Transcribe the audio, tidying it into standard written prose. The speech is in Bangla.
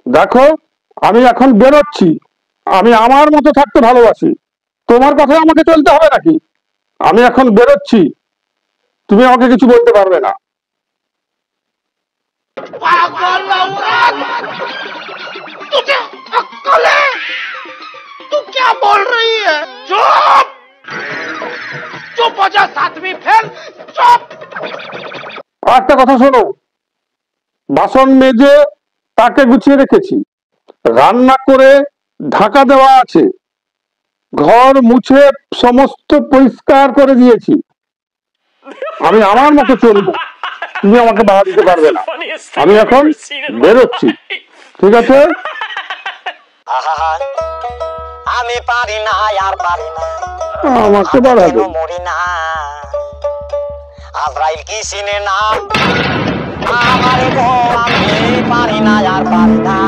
দেখো, আমি এখন বেরোচ্ছি। আমি আমার মতো থাকতে ভালোবাসি। তোমার কথায় আমাকে চলতে হবে নাকি? আমি এখন বেরোচ্ছি, তুমি আমাকে কিছু বলতে পারবে না। तुझे अक्ल है? तू क्या बोल रही है? चुप चुप हो जा, सातवीं फेल, चुप। একটা কথা শোনো, বাসন মেজে তাকে গুছিয়ে রেখেছি, রান্না করে ঢাকা দেওয়া আছে, ঘর মুছে সমস্ত পরিষ্কার করে দিয়েছি। আমি আমার মতো চলবো, তুমি আমাকে বাধা দিতে পারবে না। আমি এখন বেরোচ্ছি, ঠিক আছে? আমি পারি না, আর পারি না, আমাকে বাধা দেবে? মরি না, আজরাইল কি চিনে না আমার গো, আমি পারি না, আর পারি না।